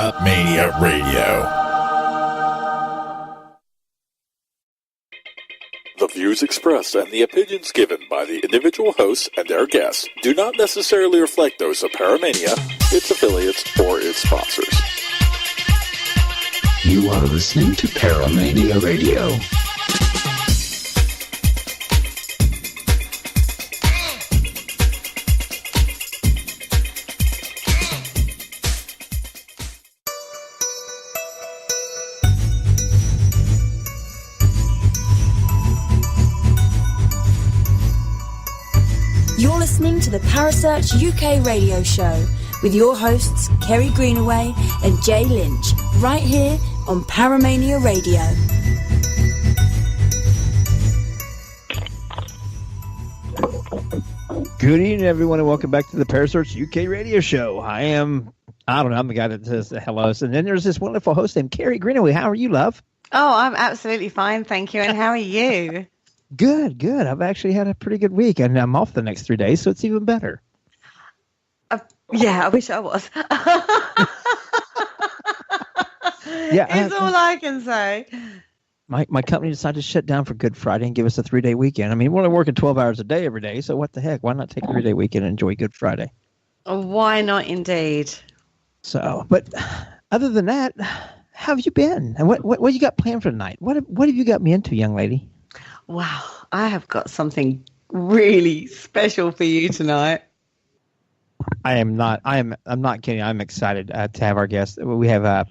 Paramania Radio. The views expressed and the opinions given by the individual hosts and their guests do not necessarily reflect those of Paramania, its affiliates, or its sponsors. You are listening to Paramania Radio. You're listening to the Parasearch UK radio show with your hosts Kerry Greenaway and Jay Lynch, right here on Paramania Radio. Good evening, everyone, and welcome back to the Parasearch UK radio show. I'm the guy that says hello. And then there's this wonderful host named Kerry Greenaway. How are you, love? Oh, I'm absolutely fine, thank you. And how are you? Good. I've actually had a pretty good week, and I'm off the next 3 days, so it's even better. Yeah, I wish I was. It's all I can say. My company decided to shut down for Good Friday and give us a 3-day weekend. I mean, we're only working 12 hours a day every day, so what the heck? Why not take a 3-day weekend and enjoy Good Friday? Why not, indeed? So, but other than that, how have you been? And what you got planned for tonight? What have you got me into, young lady? Wow, I have got something really special for you tonight. I'm not kidding. I'm excited to have our guest. We have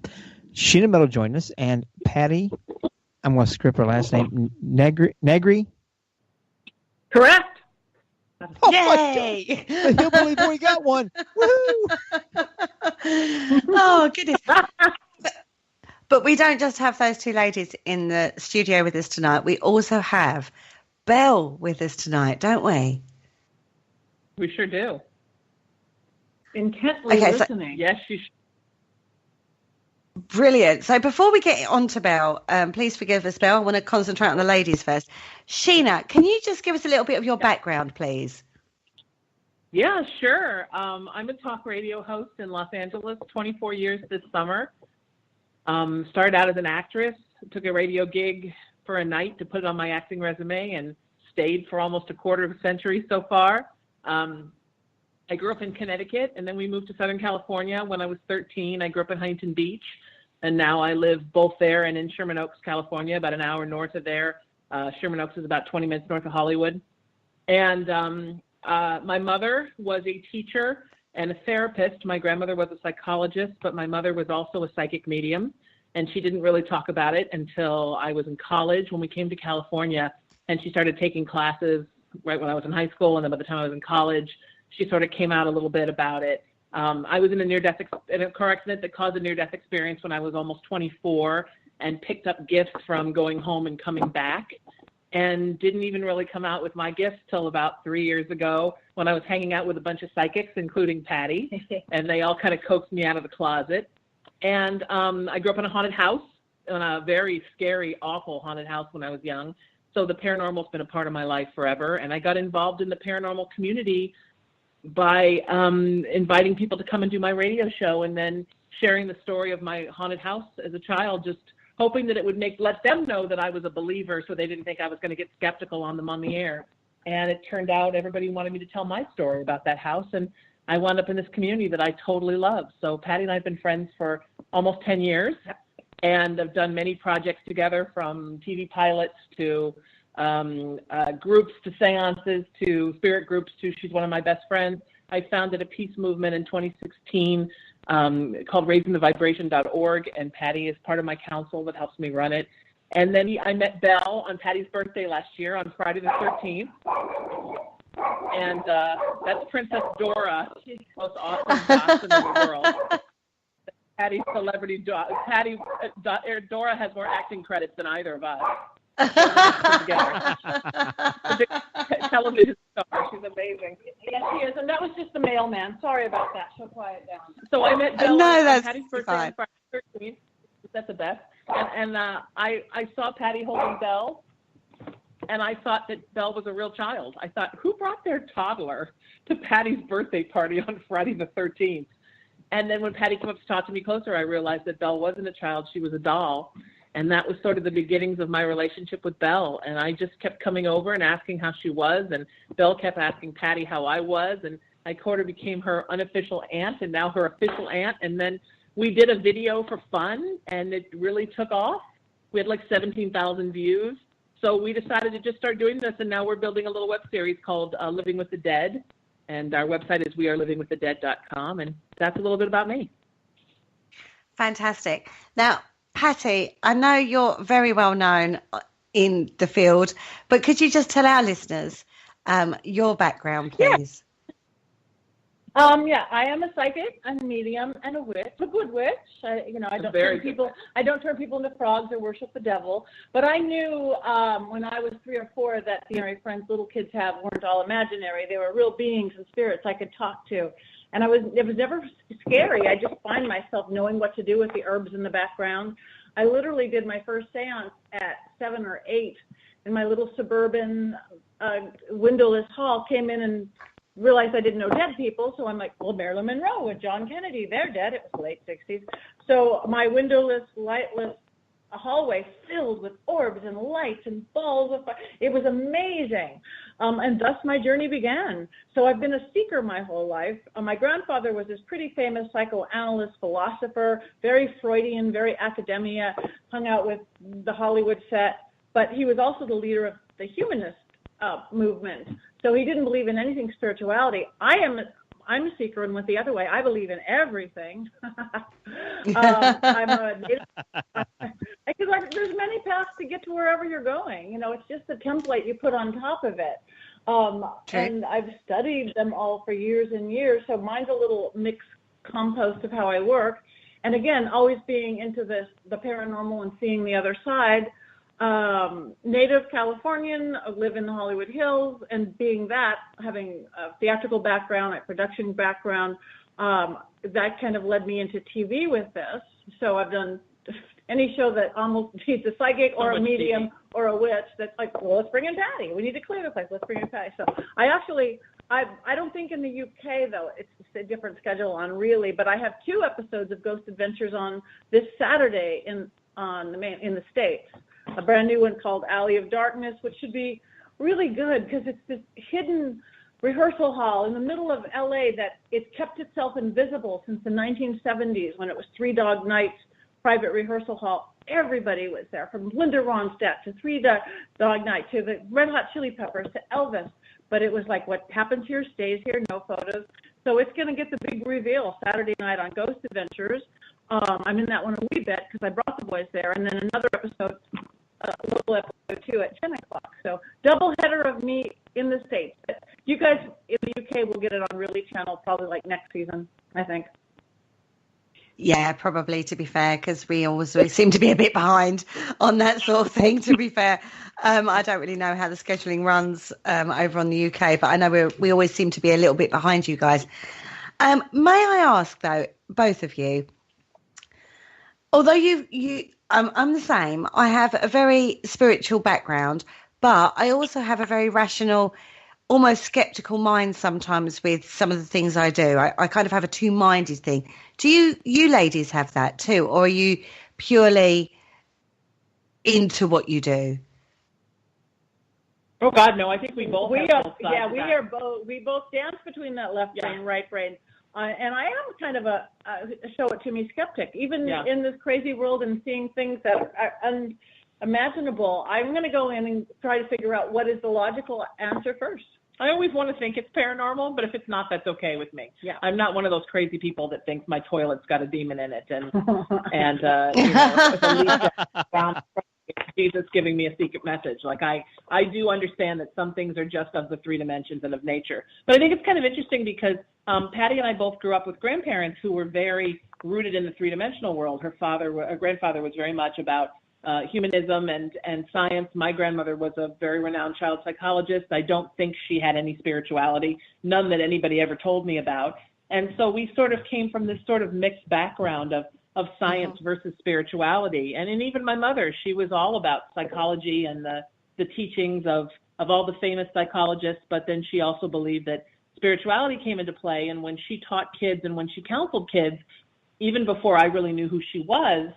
Sheena O'Nial join us, and Patti, I'm going to script her last name, Negri. Correct. Oh, Yay! the hillbilly boy got one. Woohoo! Oh, goodness. But we don't just have those two ladies in the studio with us tonight. We also have Belle with us tonight, don't we? We sure do. Intently listening. Yes, you should. Brilliant. So before we get on to Belle, please forgive us, Belle. I want to concentrate on the ladies first. Sheena, can you just give us a little bit of your background, please? Yeah, sure. I'm a talk radio host in Los Angeles, 24 years this summer. Started out as an actress, took a radio gig for a night to put it on my acting resume, and stayed for almost a quarter of a century so far. I grew up in Connecticut, and then we moved to Southern California when I was 13. I grew up in Huntington Beach, and now I live both there and in Sherman Oaks, California, about an hour north of there. Sherman Oaks is about 20 minutes north of Hollywood. And my mother was a teacher and a therapist. My grandmother was a psychologist, but my mother was also a psychic medium, and she didn't really talk about it until I was in college when we came to California, and she started taking classes right when I was in high school, and then by the time I was in college, she sort of came out a little bit about it. I was in a car accident that caused a near-death experience when I was almost 24, and picked up gifts from going home and coming back, and didn't even really come out with my gifts till about 3 years ago when I was hanging out with a bunch of psychics, including Patti, and they all kind of coaxed me out of the closet. And I grew up in a haunted house, in a very scary, awful haunted house when I was young. So the paranormal's been a part of my life forever. And I got involved in the paranormal community by inviting people to come and do my radio show, and then sharing the story of my haunted house as a child, just hoping that it would let them know that I was a believer, so they didn't think I was going to get skeptical on them on the air. And it turned out everybody wanted me to tell my story about that house, and I wound up in this community that I totally love. So Patti and I have been friends for almost 10 years, and have done many projects together, from TV pilots to groups to seances to spirit groups to she's one of my best friends. I founded a peace movement in 2016 called raisingthevibration.org, and Patti is part of my council that helps me run it. And then I met Belle on Patti's birthday last year on Friday the 13th. And that's Princess Dora, the most awesome dachshund in the world. Patti's celebrity dog. Dora has more acting credits than either of us. Television star. She's amazing. Yes, she is. And that was just the mailman. Sorry about that. She'll quiet down. So I met Belle on Patti's birthday fine. on Friday the 13th. That's the best. And I saw Patti holding Belle, and I thought that Belle was a real child. I thought, who brought their toddler to Patti's birthday party on Friday the 13th? And then when Patti came up to talk to me closer, I realized that Belle wasn't a child. She was a doll. And that was sort of the beginnings of my relationship with Belle. And I just kept coming over and asking how she was. And Belle kept asking Patti how I was. And I sort of became her unofficial aunt and now her official aunt. And then we did a video for fun, and it really took off. We had like 17,000 views. So we decided to just start doing this, and now we're building a little web series called Living with the Dead. And our website is wearelivingwiththedead.com, and that's a little bit about me. Fantastic. Now, Patti, I know you're very well known in the field, but could you just tell our listeners your background, please? Yeah, I am a psychic, I'm a medium, and a witch, a good witch. I don't turn people into frogs or worship the devil. But I knew when I was 3 or 4 that the imaginary friends little kids have weren't all imaginary. They were real beings and spirits I could talk to. And it was never scary. I just find myself knowing what to do with the herbs in the background. I literally did my first seance at 7 or 8 in my little suburban windowless hall, came in and realized I didn't know dead people, so I'm like, well, Marilyn Monroe and John Kennedy, they're dead. It was late 60s. So my windowless, lightless hallway filled with orbs and lights and balls of fire. It was amazing. And thus my journey began. So I've been a seeker my whole life. My grandfather was this pretty famous psychoanalyst, philosopher, very Freudian, very academia, hung out with the Hollywood set, but he was also the leader of the humanist movement. So he didn't believe in anything spirituality. I'm a seeker and went the other way. I believe in everything. I'm a because there's many paths to get to wherever you're going. You know, it's just a template you put on top of it. And I've studied them all for years and years. So mine's a little mixed compost of how I work. And again, always being into the paranormal and seeing the other side. Native Californian, live in the Hollywood Hills, and being that, having a theatrical background, a production background, that kind of led me into TV with this. So I've done any show that almost needs a psychic or a medium or a witch that's like, well, let's bring in Patti. We need to clear the place. Let's bring in Patti. So I don't think in the UK, though, it's a different schedule on really, but I have 2 episodes of Ghost Adventures on this Saturday in the States. A brand new one called Alley of Darkness, which should be really good because it's this hidden rehearsal hall in the middle of LA that it kept itself invisible since the 1970s when it was Three Dog Night's private rehearsal hall. Everybody was there, from Linda Ronstadt to Three Dog Night to the Red Hot Chili Peppers to Elvis. But it was like, what happens here stays here, no photos. So it's going to get the big reveal Saturday night on Ghost Adventures. I'm in that one a wee bit because I brought the boys there. And then another episode, a little episode 2 at 10 o'clock. So double header of me in the States. You guys in the UK will get it on Really Channel probably like next season, I think. Yeah, probably, to be fair, because we always seem to be a bit behind on that sort of thing, to be fair. I don't really know how the scheduling runs over on the UK, but I know we always seem to be a little bit behind you guys. May I ask, though, both of you, although I'm the same, I have a very spiritual background, but I also have a very rational, almost skeptical mind sometimes with some of the things I do. I kind of have a two-minded thing. Do you ladies have that too, or are you purely into what you do? Oh God, no! I think we both. We both dance between that left brain and right brain. And I am kind of a show it to me skeptic, even in this crazy world and seeing things that are unimaginable. I'm going to go in and try to figure out what is the logical answer first. I always want to think it's paranormal, but if it's not, that's okay with me. Yeah. I'm not one of those crazy people that thinks my toilet's got a demon in it and Jesus giving me a secret message. Like I do understand that some things are just of the 3 dimensions and of nature. But I think it's kind of interesting because Patti and I both grew up with grandparents who were very rooted in the 3-dimensional world. Her grandfather was very much about humanism and science. My grandmother was a very renowned child psychologist. I don't think she had any spirituality, none that anybody ever told me about. And so we sort of came from this sort of mixed background of science versus spirituality. And even my mother, she was all about psychology and the teachings of all the famous psychologists, but then she also believed that spirituality came into play, and when she taught kids and when she counseled kids, even before I really knew who she was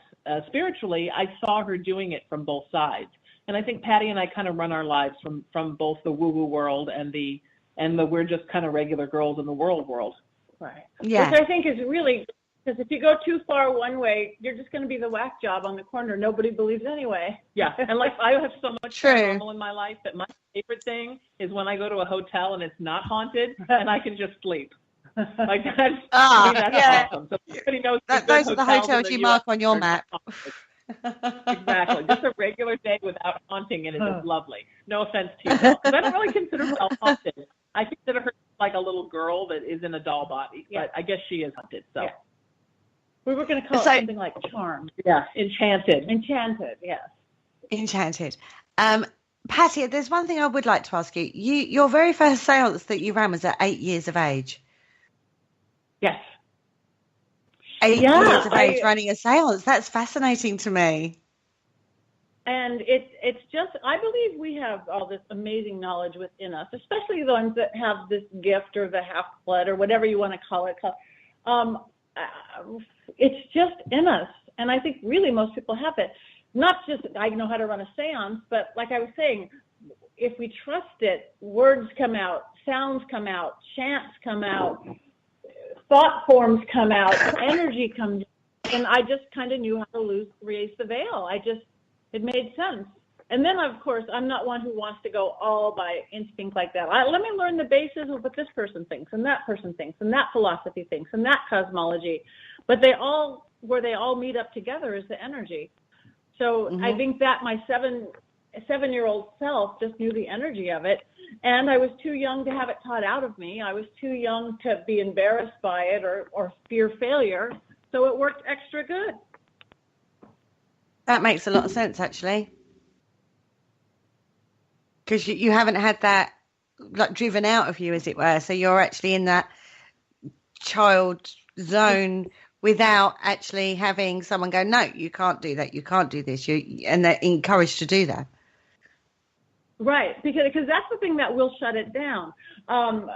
spiritually, I saw her doing it from both sides. And I think Patti and I kind of run our lives from both the woo-woo world and the we're just kind of regular girls in the world. Right. Yeah. Which I think is really, because if you go too far one way, you're just going to be the whack job on the corner. Nobody believes anyway. Yeah. And like, I have so much True. paranormal in my life that my favorite thing is when I go to a hotel and it's not haunted and I can just sleep. Like that's, that's yeah. awesome. So everybody knows Those are the hotels you mark on your map. Exactly. Just a regular day without haunting it is just lovely. No offense to you, because I don't really consider myself haunted. I consider her like a little girl that is in a doll body, but I guess she is haunted. So we were going to call it something like charmed. Yeah, enchanted. Enchanted, yes. Enchanted. Patti, there's one thing I would like to ask you. Your very first seance that you ran was at 8 years of age. Yes. 8 years of age running a seance. That's fascinating to me. And it's just, I believe we have all this amazing knowledge within us, especially the ones that have this gift or the half-blood or whatever you want to call it. It's just in us. And I think really most people have it. Not just, I know how to run a seance, but like I was saying, if we trust it, words come out, sounds come out, chants come out, thought forms come out, energy comes out, and I just kind of knew how to raise the veil. It made sense. And then, of course, I'm not one who wants to go all by instinct like that. Let me learn the basis of what this person thinks, and that person thinks, and that philosophy thinks, and that cosmology. But where they all meet up together is the energy. So I think that my seven-year-old self just knew the energy of it. And I was too young to have it taught out of me. I was too young to be embarrassed by it or fear failure. So it worked extra good. That makes a lot of sense, actually. Because you haven't had that like driven out of you, as it were. So you're actually in that child zone without actually having someone go, no, you can't do that. You can't do this. And they're encouraged to do that. Right, because that's the thing that will shut it down. I'm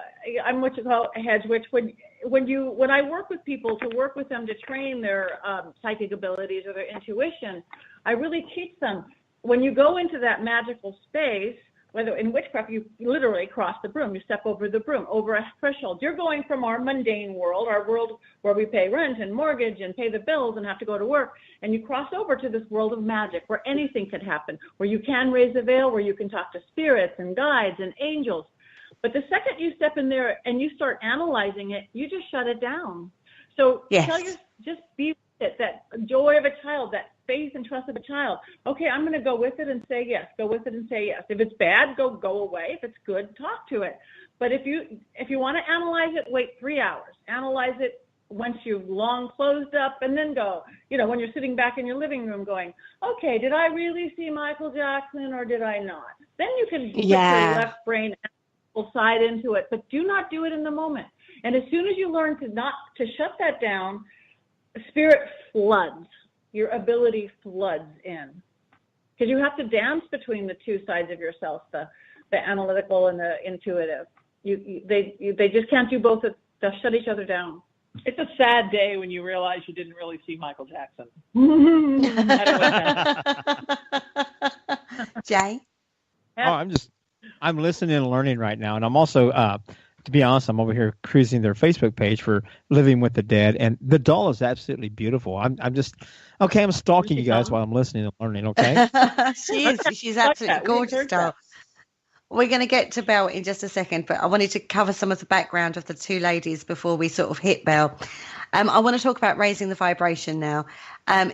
what you call a hedge witch. When I work with people to work with them to train their psychic abilities or their intuition, I really teach them when you go into that magical space, whether in witchcraft you literally cross the broom, you step over the broom, over a threshold. You're going from our mundane world, our world where we pay rent and mortgage and pay the bills and have to go to work, and you cross over to this world of magic where anything can happen, where you can raise a veil, where you can talk to spirits and guides and angels. But the second you step in there and you start analyzing it, you just shut it down. So just be with it, that joy of a child, that faith and trust of a child. Okay, I'm going to go with it and say yes. Go with it and say yes. If it's bad, go away. If it's good, talk to it. But if you want to analyze it, wait 3 hours. Analyze it once you've long closed up, and then go. When you're sitting back in your living room, going, okay, did I really see Michael Jackson or did I not? Then you can put your left brain side into it, but do not do it in the moment. And as soon as you learn to shut that down, spirit floods. Your ability floods in, because you have to dance between the two sides of yourself, the analytical and the intuitive. They just can't do both. They'll shut each other down. It's a sad day when you realize you didn't really see Michael Jackson. Jay? Oh, I'm listening and learning right now, and I'm also to be honest, I'm over here cruising their Facebook page for Living with the Dead, and the doll is absolutely beautiful. I'm stalking you guys while I'm listening and learning, okay? She is. She's absolutely gorgeous doll. We're going to get to Belle in just a second, but I wanted to cover some of the background of the two ladies before we sort of hit Belle. I want to talk about raising the vibration now.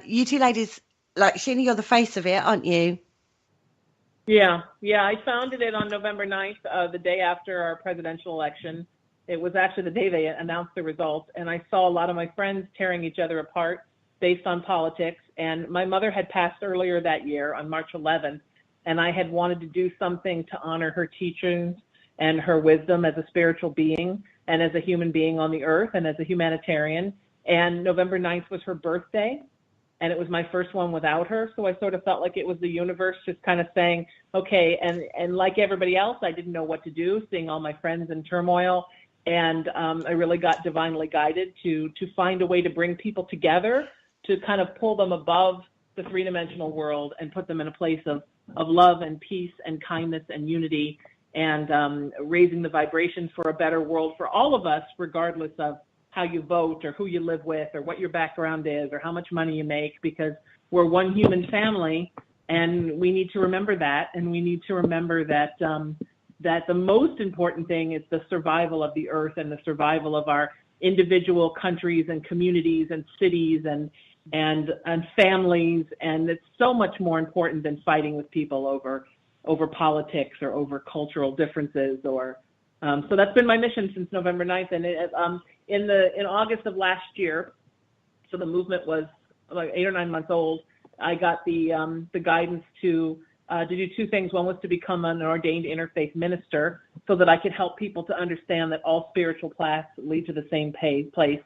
You two ladies, like Sheena, you're the face of it, aren't you? Yeah. I founded it on November 9th, the day after our presidential election. It was actually the day they announced the results, and I saw a lot of my friends tearing each other apart based on politics. And my mother had passed earlier that year on March 11th, and I had wanted to do something to honor her teachings and her wisdom as a spiritual being and as a human being on the earth and as a humanitarian. And November 9th was her birthday. And it was my first one without her. So I sort of felt like it was the universe just kind of saying, okay, and like everybody else, I didn't know what to do, seeing all my friends in turmoil. And I really got divinely guided to find a way to bring people together, to kind of pull them above the three-dimensional world and put them in a place of love and peace and kindness and unity, and raising the vibration for a better world for all of us, regardless of how you vote or who you live with or what your background is or how much money you make, because we're one human family, and we need to remember that. And we need to remember that that the most important thing is the survival of the earth and the survival of our individual countries and communities and cities and families. And it's so much more important than fighting with people over politics or over cultural differences. Or so that's been my mission since November 9th. And in August of last year, so the movement was like 8 or 9 months old, I got the guidance to do two things. One was to become an ordained interfaith minister, so that I could help people to understand that all spiritual paths lead to the same place.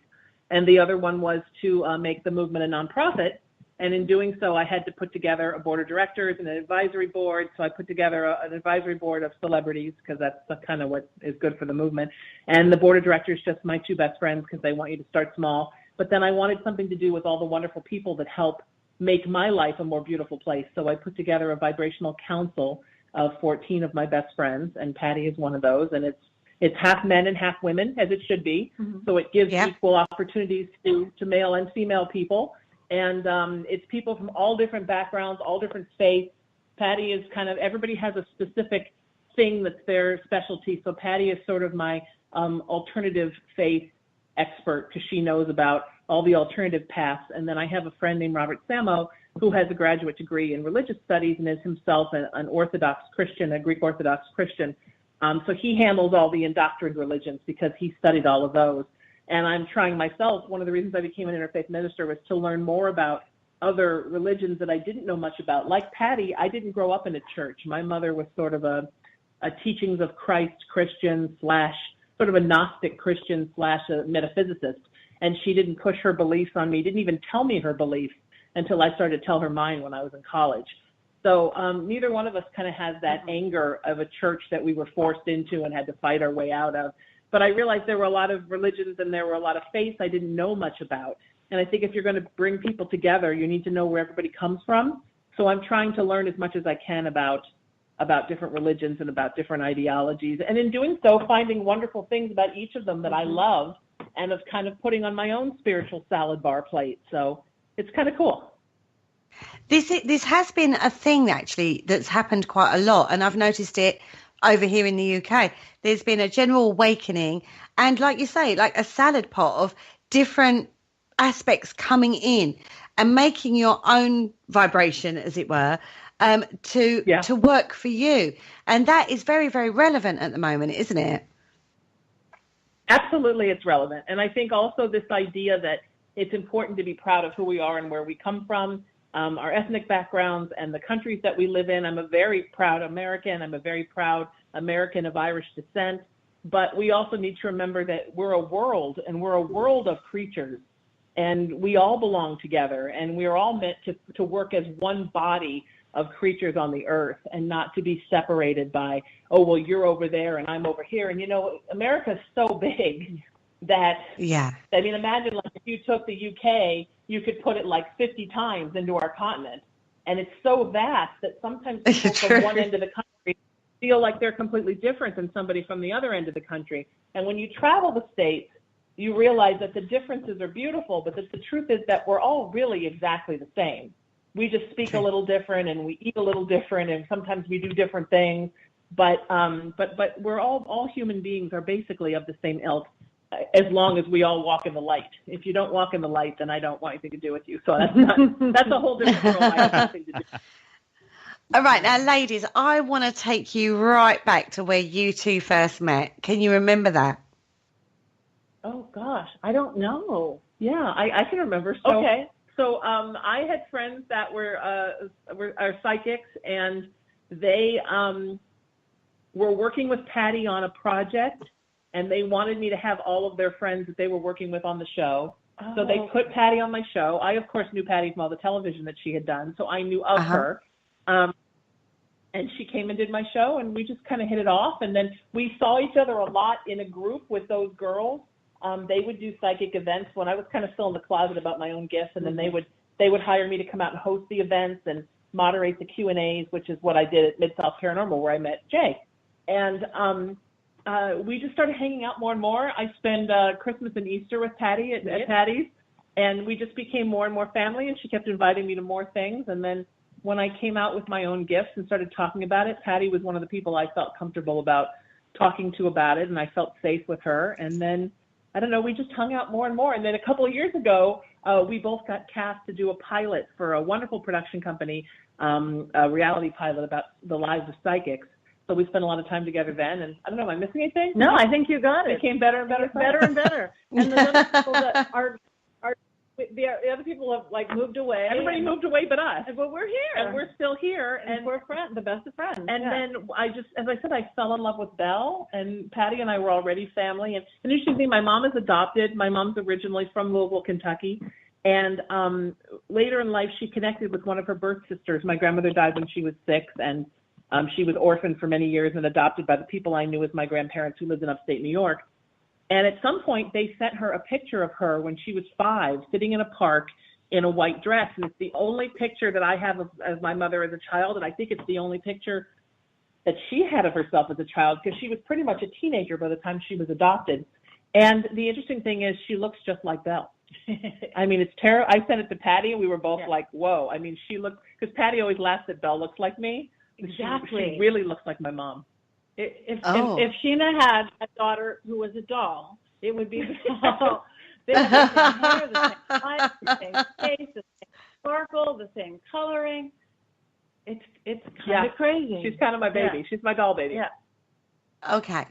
And the other one was to make the movement a nonprofit. And in doing so, I had to put together a board of directors and an advisory board. So I put together an advisory board of celebrities, because that's kind of what is good for the movement. And the board of directors, just my two best friends, because they want you to start small. But then I wanted something to do with all the wonderful people that help make my life a more beautiful place. So I put together a vibrational council of 14 of my best friends, and Patti is one of those. And it's half men and half women, as it should be. Mm-hmm. So it gives equal opportunities to male and female people. And it's people from all different backgrounds, all different faiths. Patti is kind of, everybody has a specific thing that's their specialty. So Patti is sort of my alternative faith expert, because she knows about all the alternative paths. And then I have a friend named Robert Samo, who has a graduate degree in religious studies and is himself an Orthodox Christian, a Greek Orthodox Christian. So he handles all the indoctrined religions, because he studied all of those. And I'm trying myself, one of the reasons I became an interfaith minister was to learn more about other religions that I didn't know much about. Like Patti, I didn't grow up in a church. My mother was sort of a teachings of Christ Christian / sort of a Gnostic Christian / a metaphysicist. And she didn't push her beliefs on me, didn't even tell me her beliefs until I started to tell her mine when I was in college. So neither one of us kind of has that anger of a church that we were forced into and had to fight our way out of. But I realized there were a lot of religions and there were a lot of faiths I didn't know much about. And I think if you're going to bring people together, you need to know where everybody comes from. So I'm trying to learn as much as I can about different religions and about different ideologies. And in doing so, finding wonderful things about each of them that I love, and of kind of putting on my own spiritual salad bar plate. So it's kind of cool. This has been a thing, actually, that's happened quite a lot. And I've noticed it over here in the UK. There's been a general awakening, and like you say, like a salad pot of different aspects coming in and making your own vibration, as it were, to work for you. And that is very, very relevant at the moment, isn't it? Absolutely, it's relevant. And I think also this idea that it's important to be proud of who we are and where we come from, our ethnic backgrounds and the countries that we live in. I'm a very proud American. I'm a very proud American of Irish descent. But we also need to remember that we're a world, and we're a world of creatures. And we all belong together, and we're all meant to work as one body of creatures on the earth, and not to be separated by, oh, well, you're over there and I'm over here. And, you know, America's so big that, I mean, imagine like if you took the UK, you could put it like 50 times into our continent. And it's so vast that sometimes people from one end of the country feel like they're completely different than somebody from the other end of the country. And when you travel the states, you realize that the differences are beautiful, but the truth is that we're all really exactly the same. We just speak a little different, and we eat a little different, and sometimes we do different things. But we're all human beings are basically of the same ilk, as long as we all walk in the light. If you don't walk in the light, then I don't want anything to do with you. So that's a whole different world. I have nothing to do. All right, now, ladies, I want to take you right back to where you two first met. Can you remember that? Oh gosh, I don't know. Yeah, I can remember. So, okay. So I had friends that were psychics, and they were working with Patti on a project, and they wanted me to have all of their friends that they were working with on the show. Oh. So they put Patti on my show. I, of course, knew Patti from all the television that she had done, so I knew of her. and she came and did my show, and we just kind of hit it off. And then we saw each other a lot in a group with those girls. They would do psychic events when I was kind of still in the closet about my own gifts, and then they would hire me to come out and host the events and moderate the Q&As, which is what I did at Mid-South Paranormal, where I met Jay. And we just started hanging out more and more. I spend Christmas and Easter with Patti at Patti's, and we just became more and more family, and she kept inviting me to more things. And then when I came out with my own gifts and started talking about it, Patti was one of the people I felt comfortable about talking to about it, and I felt safe with her. And then, I don't know, we just hung out more and more. And then a couple of years ago, we both got cast to do a pilot for a wonderful production company, a reality pilot about the lives of psychics. So we spent a lot of time together then. And I don't know, am I missing anything? No, I think you got it. It became better and better. Better and better. And the other people that are the other people have like moved away. Everybody moved away but us. But we're here. And we're still here. And we're friends, the best of friends. And then I just, as I said, I fell in love with Belle, and Patti and I were already family. And interestingly, my mom is adopted. My mom's originally from Louisville, Kentucky. And later in life, she connected with one of her birth sisters. My grandmother died when she was 6, and she was orphaned for many years and adopted by the people I knew as my grandparents who lived in upstate New York. And at some point, they sent her a picture of her when she was 5, sitting in a park in a white dress. And it's the only picture that I have of my mother as a child, and I think it's the only picture that she had of herself as a child, because she was pretty much a teenager by the time she was adopted. And the interesting thing is she looks just like Belle. I mean, it's terrible. I sent it to Patti, and we were both like, whoa. I mean, she looked, because Patti always laughs that Belle looks like me. Exactly. She really looks like my mom. If Sheena had a daughter who was a doll, it would be the doll. They have the same hair, the same eyes, the same face, the same sparkle, the same coloring. It's kind of crazy. She's kind of my baby. Yeah. She's my doll baby. Yeah. Okay.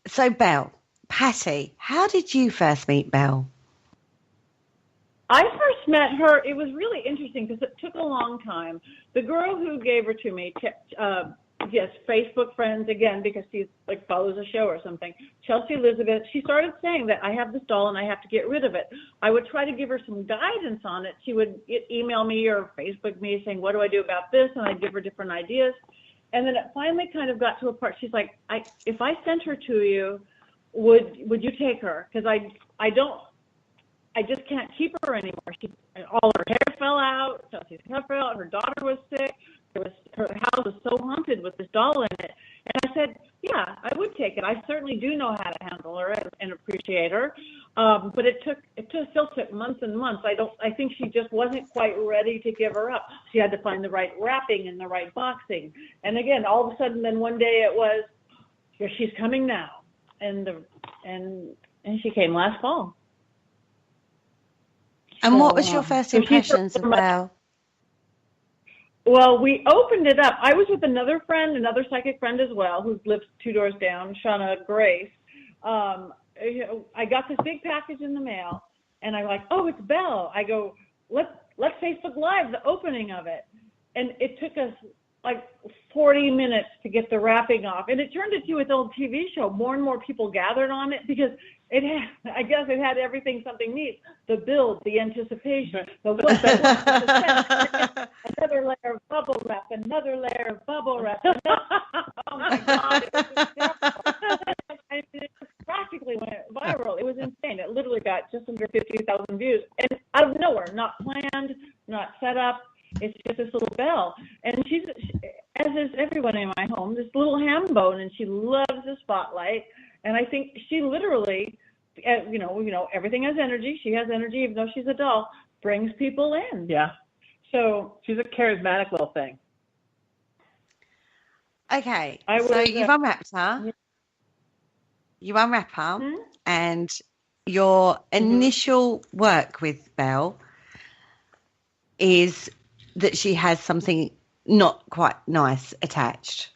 So, Belle, Patti, how did you first meet Belle? I first met her, it was really interesting because it took a long time. The girl who gave her to me kept, Facebook friends again, because she like follows a show or something. Chelsea Elizabeth, she started saying that I have this doll and I have to get rid of it. I would try to give her some guidance on it. She would email me or Facebook me saying, what do I do about this? And I'd give her different ideas. And then it finally kind of got to a part, she's like, if I sent her to you, would you take her? Because I just can't keep her anymore. All her hair fell out, Chelsea's hair fell out, her daughter was sick, her house was so haunted with this doll in it. And I said, yeah, I would take it. I certainly do know how to handle her and appreciate her. But it still took months and months. I think she just wasn't quite ready to give her up. She had to find the right wrapping and the right boxing. And again, all of a sudden, then one day it was, here, she's coming now. And she came last fall. And what was your first impressions of Belle? Well, we opened it up. I was with another psychic friend as well, who lives 2 doors down, Shauna Grace. I got this big package in the mail, and I'm like, oh, it's Belle. I go, let's Facebook Live the opening of it. And it took us like 40 minutes to get the wrapping off. And it turned into its old TV show. More and more people gathered on it because it had everything something needs. The build, the anticipation, the look, another layer of bubble wrap, another layer of bubble wrap. Oh my God. It practically went viral. It was insane. It literally got just under 50,000 views. And out of nowhere, not planned, not set up. It's just this little Belle. And she's, as is everyone in my home, this little ham bone, and she loves the spotlight. And I think she literally, everything has energy. She has energy, even though she's a doll, brings people in. Yeah. So she's a charismatic little thing. Okay. So you've unwrapped her. You unwrap her, Mm-hmm. and your initial work with Belle is that she has something not quite nice attached.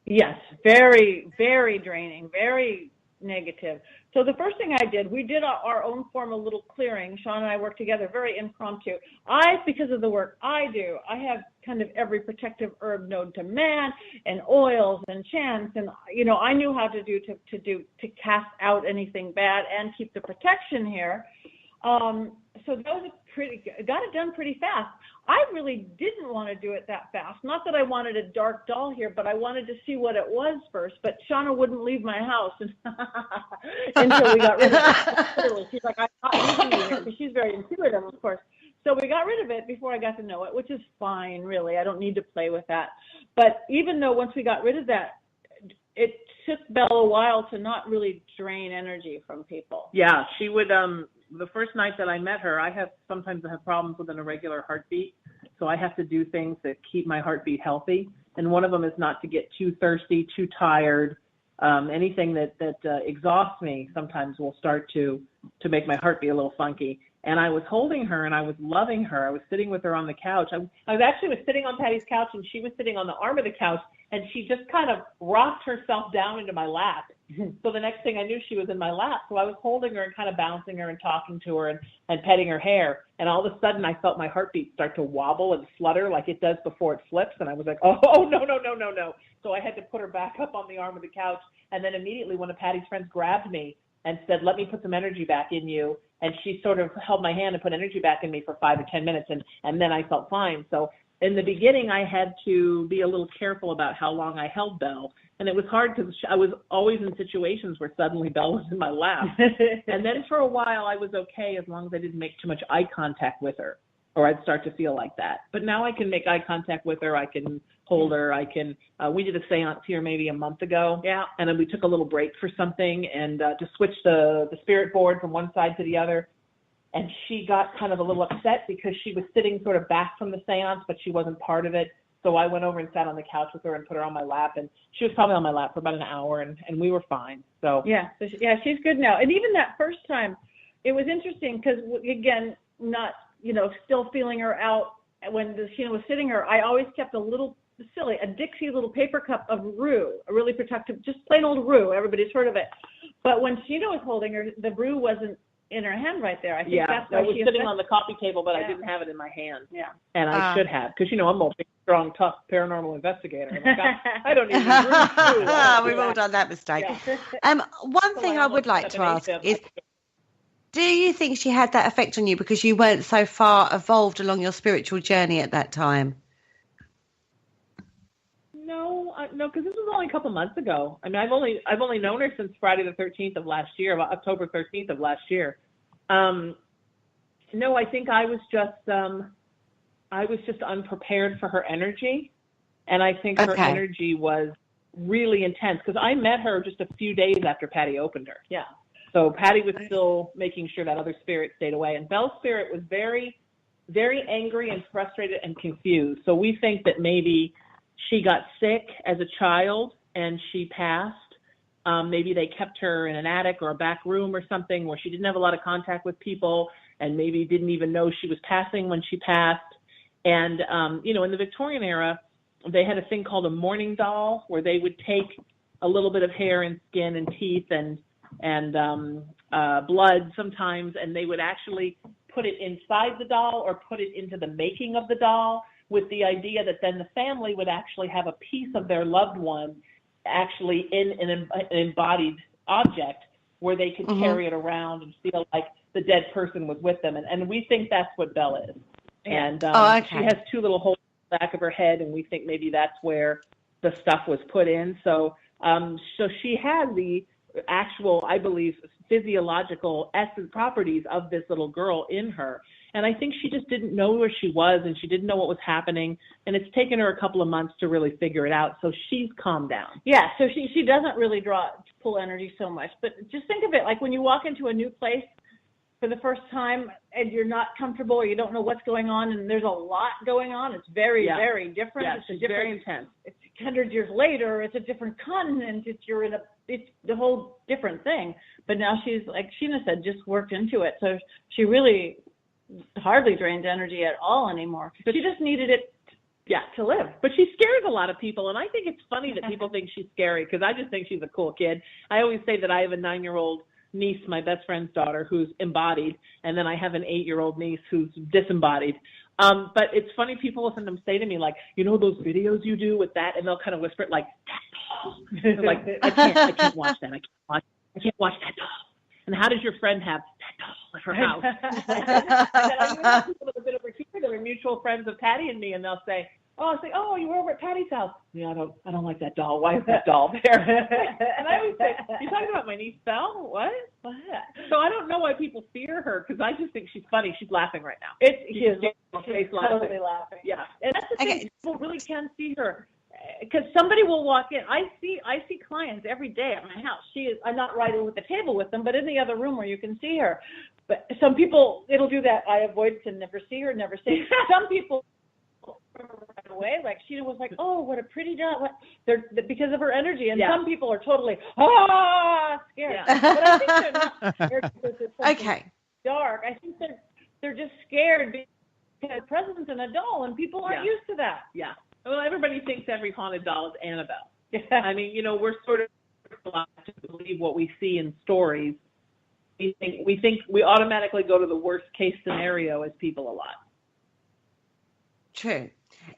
Yes, very, very draining, very negative. So the first thing I did, we did our own form of little clearing. Sean and I worked together, very impromptu. Because of the work I do, I have kind of every protective herb known to man, and oils and chants, and I knew how to cast out anything bad and keep the protection here. So that was got it done pretty fast. I really didn't want to do it that fast. Not that I wanted a dark doll here, but I wanted to see what it was first. But Shauna wouldn't leave my house until we got rid of it. Literally, she's like, I'm not leaving you here, because she's very intuitive, of course. So we got rid of it before I got to know it, which is fine, really. I don't need to play with that. But even though once we got rid of that, it took Belle a while to not really drain energy from people. Yeah, she would, the first night that I met her, sometimes I have problems with an irregular heartbeat. So I have to do things that keep my heartbeat healthy. And one of them is not to get too thirsty, too tired. Anything that exhausts me sometimes will start to make my heart be a little funky. And I was holding her and I was loving her. I was sitting with her on the couch. I was sitting on Patty's couch and she was sitting on the arm of the couch, and she just kind of rocked herself down into my lap. So the next thing I knew, she was in my lap. So I was holding her and kind of bouncing her and talking to her and petting her hair. And all of a sudden I felt my heartbeat start to wobble and flutter like it does before it flips. And I was like, oh, no. So I had to put her back up on the arm of the couch. And then immediately one of Patty's friends grabbed me and said, let me put some energy back in you. And she sort of held my hand and put energy back in me for 5 or 10 minutes. And then I felt fine. So in the beginning, I had to be a little careful about how long I held Belle. And it was hard because I was always in situations where suddenly Belle was in my lap. And then for a while, I was okay as long as I didn't make too much eye contact with her, or I'd start to feel like that. But now I can make eye contact with her. I can hold her. We did a seance here maybe a month ago. Yeah. And then we took a little break for something and to switch the spirit board from one side to the other. And she got kind of a little upset because she was sitting sort of back from the seance, but she wasn't part of it. So I went over and sat on the couch with her and put her on my lap. And she was probably on my lap for about an hour, and we were fine. So yeah, she's good now. And even that first time, it was interesting because, again, not, still feeling her out when Sheena was sitting her, I always kept a Dixie little paper cup of roux, a really protective, just plain old roux. Everybody's heard of it. But when Sheena was holding her, the roux wasn't in her hand right there. I think that's why I was sitting on the coffee table, but I didn't have it in my hand. Yeah. And I should have, because, I'm a big, strong, tough paranormal investigator. Like, I don't even roux. We've all done that mistake. Yeah. One thing I would like to ask is, do you think she had that effect on you because you weren't so far evolved along your spiritual journey at that time? No, because this was only a couple months ago. I mean, I've only known her since Friday the 13th of last year, October 13th of last year. No, I think I was just unprepared for her energy, and I think her energy was really intense because I met her just a few days after Patti opened her. Yeah. So Patti was still making sure that other spirit stayed away, and Belle's spirit was very, very angry and frustrated and confused. So we think that maybe she got sick as a child and she passed. Maybe they kept her in an attic or a back room or something where she didn't have a lot of contact with people and maybe didn't even know she was passing when she passed. And, in the Victorian era, they had a thing called a mourning doll where they would take a little bit of hair and skin and teeth and blood sometimes, and they would actually put it inside the doll or put it into the making of the doll, with the idea that then the family would actually have a piece of their loved one actually in an embodied object where they could carry it around and feel like the dead person was with them. And we think that's what Belle is. And she has two little holes in the back of her head, and we think maybe that's where the stuff was put in. So she had the actual, I believe, physiological essence properties of this little girl in her. And I think she just didn't know where she was, and she didn't know what was happening. And it's taken her a couple of months to really figure it out. So she's calmed down. Yeah, so she doesn't really pull energy so much. But just think of it like when you walk into a new place for the first time and you're not comfortable or you don't know what's going on, and there's a lot going on. It's very, very different. Yeah, it's very intense. It's 100 years later. It's a different continent. It's the whole different thing. But now she's, like Sheena said, just worked into it. So she really hardly drained energy at all anymore. But she just needed it to live. But she scares a lot of people, and I think it's funny that people think she's scary because I just think she's a cool kid. I always say that I have a 9-year-old niece, my best friend's daughter, who's embodied, and then I have an 8-year-old niece who's disembodied. But it's funny, people listen to them say to me, like, those videos you do with that, and they'll kind of whisper it like, that doll. Like, I can't watch that. I can't watch that doll. And how does your friend have that doll at her house? I said, you have people that have been over here that are mutual friends of Patti and me, and they'll say, I'll say, oh, you were over at Patti's house. Yeah, I don't like that doll. Why is that doll there? And I always say, you talking about my niece Belle? What? So I don't know why people fear her, because I just think she's funny. She's laughing right now. She's totally laughing. Yeah, and that's the thing. People really can see her, because somebody will walk in. I see clients every day at my house. I'm not right with the table with them, but in the other room where you can see her. But some people, it'll do that. I avoid to never see her, never see. Some people right away, like Sheena was like, oh, what a pretty doll. They're because of her energy, and some people are totally scared. Yeah. But I think they're not scared because it's something dark. I think they're just scared because presence in a doll, and people aren't used to that. Yeah. Well, everybody thinks every haunted doll is Annabelle. I mean, we're sort of allowed to believe what we see in stories. We automatically go to the worst case scenario as people a lot. True.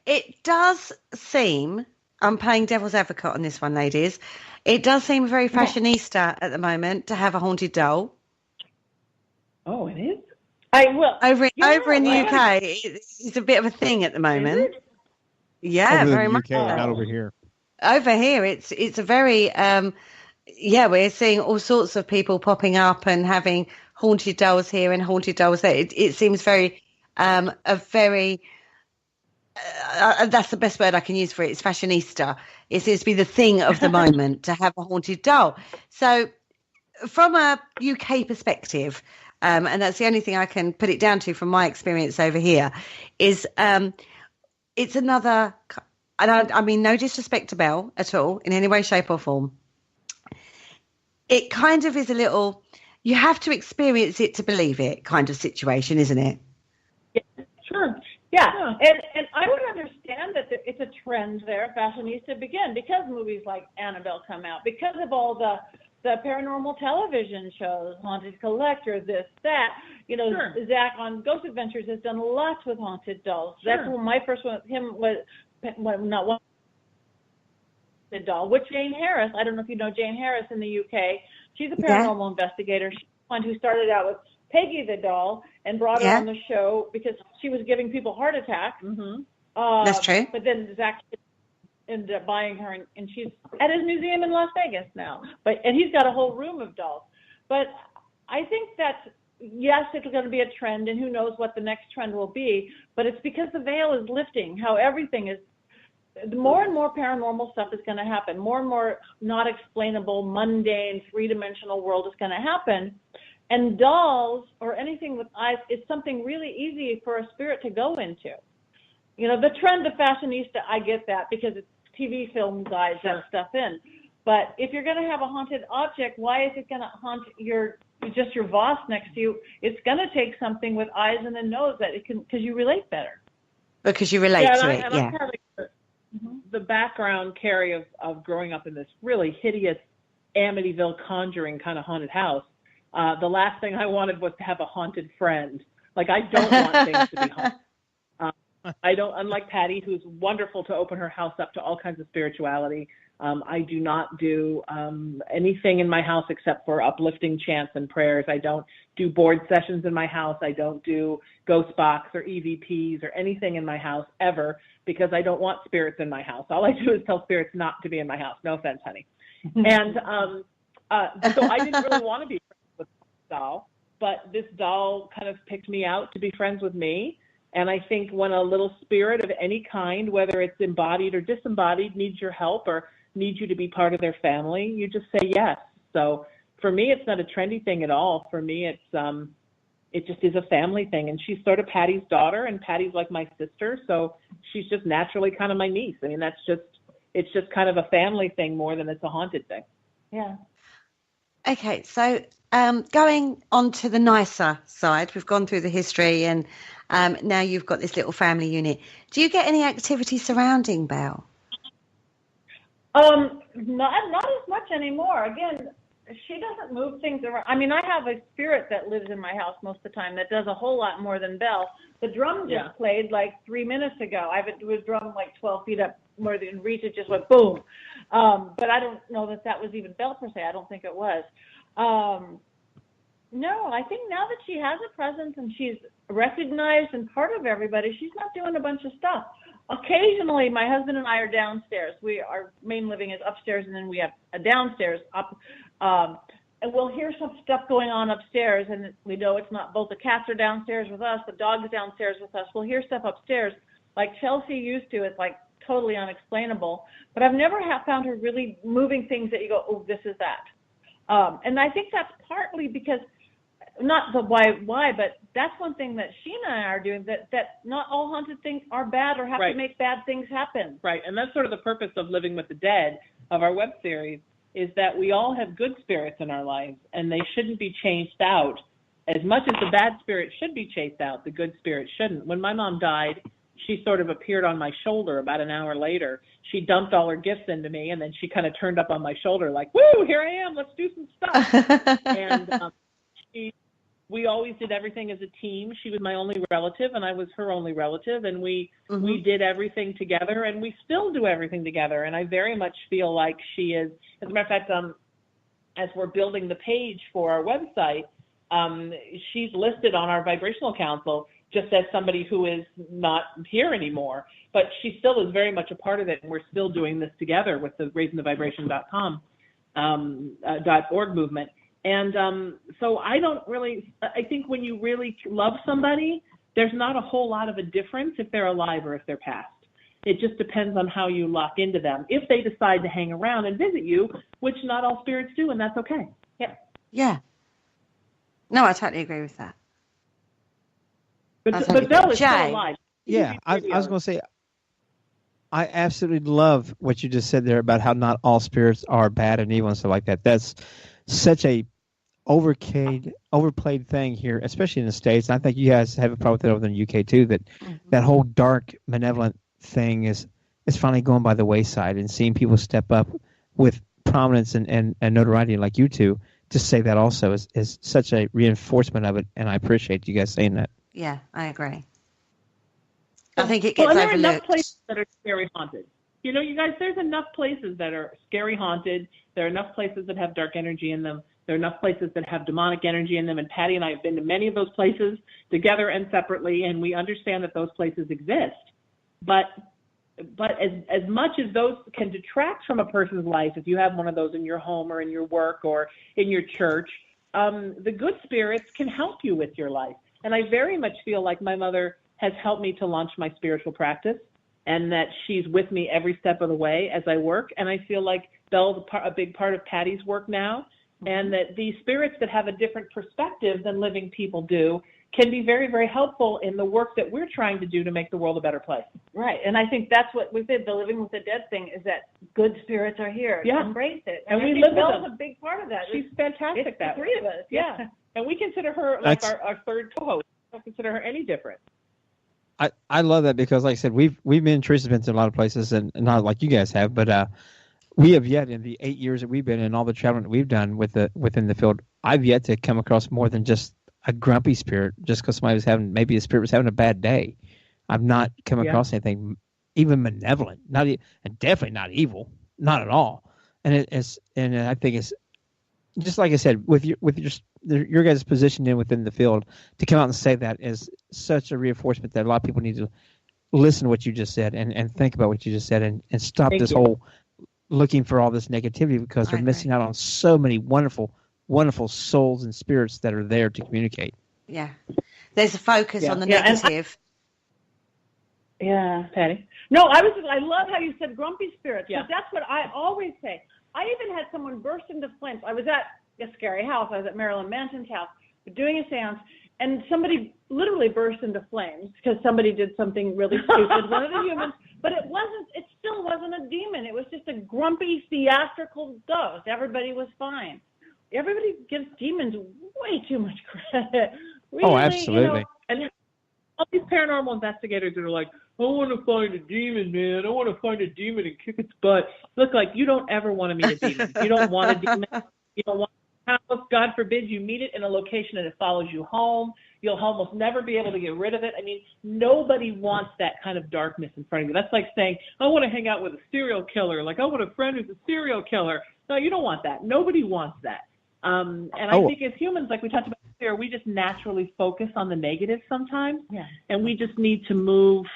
It does seem, I'm playing devil's advocate on this one, ladies. It does seem very fashionista at the moment to have a haunted doll. Oh, it is? Over in the UK, it's a bit of a thing at the moment. Yeah, over very in the much. UK, not over here. Over here, it's a very we're seeing all sorts of people popping up and having haunted dolls here and haunted dolls there. It seems very that's the best word I can use for it. It's fashionista. It seems to be the thing of the moment to have a haunted doll. So from a UK perspective, and that's the only thing I can put it down to from my experience over here, is it's another, and I mean no disrespect to Belle at all in any way, shape or form. It kind of is a little, you have to experience it to believe it kind of situation, isn't it? Yeah, sure. Yeah, and I would understand that it's a trend there, fashionista, because movies like Annabelle come out, because of all the paranormal television shows, Haunted Collector, this, that. Zach on Ghost Adventures has done lots with haunted dolls. Sure. That's when my first one with him was, not one doll, with Jane Harris. I don't know if you know Jane Harris in the UK. She's a paranormal investigator. She's the one who started out with Peggy the doll and brought her on the show because she was giving people heart attacks. Mm-hmm. That's true. But then Zach ended up buying her, and she's at his museum in Las Vegas now. And he's got a whole room of dolls. But I think that, yes, it's going to be a trend, and who knows what the next trend will be. But it's because the veil is lifting, how everything is. More and more paranormal stuff is going to happen. More and more not explainable, mundane, three-dimensional world is going to happen. And dolls or anything with eyes is something really easy for a spirit to go into. The trend of fashionista, I get that because it's TV films, eyes, that stuff in. But if you're going to have a haunted object, why is it going to haunt your vase next to you? It's going to take something with eyes and a nose that it can, because you relate better. Because you relate to it, I'm having the background, Kerry, of growing up in this really hideous Amityville Conjuring kind of haunted house. The last thing I wanted was to have a haunted friend. Like, I don't want things to be haunted. I don't, unlike Patti, who's wonderful to open her house up to all kinds of spirituality. I do not do anything in my house except for uplifting chants and prayers. I don't do board sessions in my house. I don't do ghost box or EVPs or anything in my house ever because I don't want spirits in my house. All I do is tell spirits not to be in my house. No offense, honey. And so I didn't really want to be friends with this doll, but this doll kind of picked me out to be friends with me. And I think when a little spirit of any kind, whether it's embodied or disembodied, needs your help or needs you to be part of their family, you just say yes. So for me, it's not a trendy thing at all. For me, it just is a family thing. And she's sort of Patti's daughter, and Patti's like my sister. So she's just naturally kind of my niece. I mean, it's just kind of a family thing more than it's a haunted thing. Yeah. Okay, so going on to the nicer side, we've gone through the history and now you've got this little family unit. Do you get any activity surrounding Belle? Not as much anymore. Again, she doesn't move things around. I mean, I have a spirit that lives in my house most of the time that does a whole lot more than Belle. The drum just played like 3 minutes ago. I have it was drum like 12 feet up more than reach. It just went boom. But I don't know that was even Belle per se. I don't think it was. No, I think now that she has a presence and she's recognized and part of everybody, she's not doing a bunch of stuff. Occasionally, my husband and I are downstairs. Our main living is upstairs, and then we have a downstairs up. And we'll hear some stuff going on upstairs, and we know it's not. Both the cats are downstairs with us, the dog is downstairs with us. We'll hear stuff upstairs, like Chelsea used to. It's like totally unexplainable. But I've never found her really moving things that you go, oh, this is that. And I think that's partly because, not the why, but that's one thing that Sheena and I are doing, that not all haunted things are bad or have to make bad things happen. Right, and that's sort of the purpose of Living with the Dead, of our web series, is that we all have good spirits in our lives, and they shouldn't be chased out. As much as the bad spirit should be chased out, the good spirit shouldn't. When my mom died, she sort of appeared on my shoulder about an hour later. She dumped all her gifts into me, and then she kind of turned up on my shoulder like, woo, here I am, let's do some stuff. And we always did everything as a team. She was my only relative, and I was her only relative, and we did everything together, and we still do everything together. And I very much feel like she is, as a matter of fact, as we're building the page for our website, she's listed on our vibrational council just as somebody who is not here anymore. But she still is very much a part of it, and we're still doing this together with the raisingthevibration.com .org movement. And so I think when you really love somebody, there's not a whole lot of a difference if they're alive or if they're passed. It just depends on how you lock into them. If they decide to hang around and visit you, which not all spirits do, and that's okay. Yeah. Yeah. No, I totally agree with that. But Belle is still alive. Yeah, I was going to say, I absolutely love what you just said there about how not all spirits are bad and evil and stuff like that. That's such a overplayed thing here, especially in the States. And I think you guys have a problem with it over in the UK too, that whole dark, malevolent thing is finally going by the wayside, and seeing people step up with prominence and notoriety like you two to say that also is such a reinforcement of it, and I appreciate you guys saying that. Yeah, I agree. I think it gets overlooked. There are enough places that are scary haunted. You know, you guys, there's enough places that are scary haunted. There are enough places that have dark energy in them. There are enough places that have demonic energy in them. And Patti and I have been to many of those places together and separately, and we understand that those places exist. But as much as those can detract from a person's life, if you have one of those in your home or in your work or in your church, the good spirits can help you with your life. And I very much feel like my mother has helped me to launch my spiritual practice, and that she's with me every step of the way as I work. And I feel like Belle's a big part of Patti's work now, and that these spirits that have a different perspective than living people do can be very, very helpful in the work that we're trying to do to make the world a better place. Right, and I think that's what we did. The Living with the Dead thing is that good spirits are here. Yeah. Embrace it. And we live live with Belle's them. a big part of that. She's fantastic. It's the three of us. Yeah. And we consider her like our third co-host. I don't consider her any different. I love that because, like I said, we've been Teresa's been to a lot of places, and not like you guys have, but we have yet in the 8 years that we've been and all the traveling that we've done within the field, I've yet to come across more than just a grumpy spirit, just because somebody was maybe a spirit was having a bad day. I've not come across anything even malevolent, and definitely not evil, not at all. And I think it's just like I said, with your guys' position within the field, to come out and say that is such a reinforcement that a lot of people need to listen to what you just said and think about what you just said and stop this whole looking for all this negativity, because they're missing out on so many wonderful, wonderful souls and spirits that are there to communicate. Yeah. There's a focus on the negative. Yeah, Patti. No, I love how you said grumpy spirits. Yeah. That's what I always say. I even had someone burst into flames. I was at a scary house. I was at Marilyn Manson's house doing a seance, and somebody literally burst into flames because somebody did something really stupid, one of the humans, but it still wasn't a demon. It was just a grumpy, theatrical ghost. Everybody was fine. Everybody gives demons way too much credit. Really, absolutely. And all these paranormal investigators that are like, I want to find a demon, man. I want to find a demon and kick its butt. Look, like, you don't ever want to meet a demon. You don't want a demon. You don't want a house. God forbid you meet it in a location and it follows you home. You'll almost never be able to get rid of it. I mean, nobody wants that kind of darkness in front of you. That's like saying, I want to hang out with a serial killer. Like, I want a friend who's a serial killer. No, you don't want that. Nobody wants that. And I think as humans, like we talked about atmosphere, we just naturally focus on the negative sometimes, and we just need to move